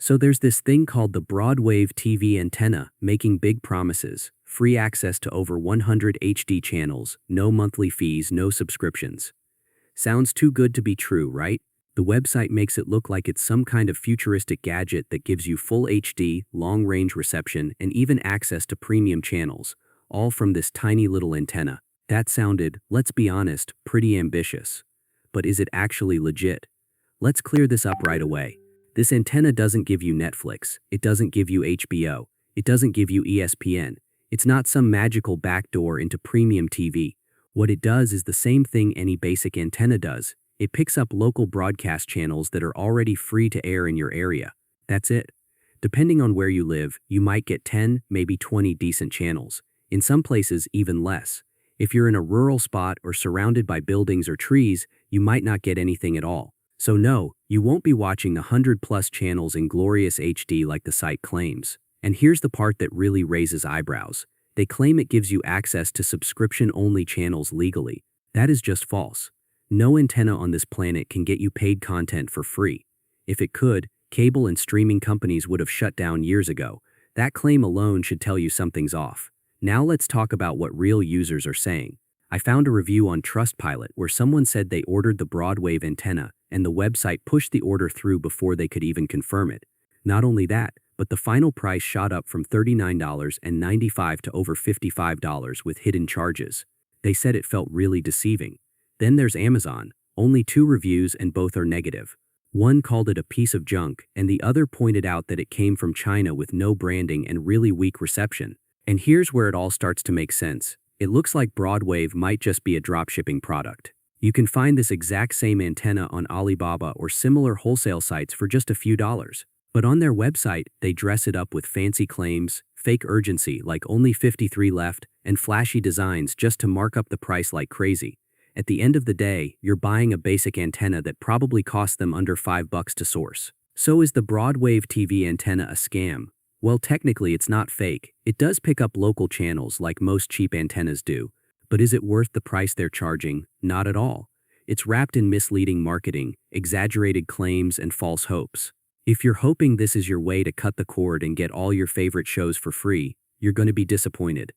So there's this thing called the BroadWave TV antenna, making big promises. Free access to over 100 HD channels, no monthly fees, no subscriptions. Sounds too good to be true, right? The website makes it look like it's some kind of futuristic gadget that gives you full HD, long-range reception, and even access to premium channels, all from this tiny little antenna. That sounded, let's be honest, pretty ambitious. But is it actually legit? Let's clear this up right away. This antenna doesn't give you Netflix, it doesn't give you HBO, it doesn't give you ESPN. It's not some magical backdoor into premium TV. What it does is the same thing any basic antenna does. It picks up local broadcast channels that are already free to air in your area. That's it. Depending on where you live, you might get 10, maybe 20 decent channels. In some places, even less. If you're in a rural spot or surrounded by buildings or trees, you might not get anything at all. So no, you won't be watching the 100+ channels in glorious HD like the site claims. And here's the part that really raises eyebrows. They claim it gives you access to subscription-only channels legally. That is just false. No antenna on this planet can get you paid content for free. If it could, cable and streaming companies would have shut down years ago. That claim alone should tell you something's off. Now let's talk about what real users are saying. I found a review on Trustpilot where someone said they ordered the BroadWave antenna, and the website pushed the order through before they could even confirm it. Not only that, but the final price shot up from $39.95 to over $55 with hidden charges. They said it felt really deceiving. Then there's Amazon. Only 2 reviews and both are negative. One called it a piece of junk, and the other pointed out that it came from China with no branding and really weak reception. And here's where it all starts to make sense. It looks like BroadWave might just be a dropshipping product. You can find this exact same antenna on Alibaba or similar wholesale sites for just a few dollars. But on their website, they dress it up with fancy claims, fake urgency like only 53 left, and flashy designs just to mark up the price like crazy. At the end of the day, you're buying a basic antenna that probably cost them under $5 to source. So is the BroadWave TV antenna a scam? Well, technically it's not fake. It does pick up local channels like most cheap antennas do. But is it worth the price they're charging? Not at all. It's wrapped in misleading marketing, exaggerated claims, and false hopes. If you're hoping this is your way to cut the cord and get all your favorite shows for free, you're going to be disappointed.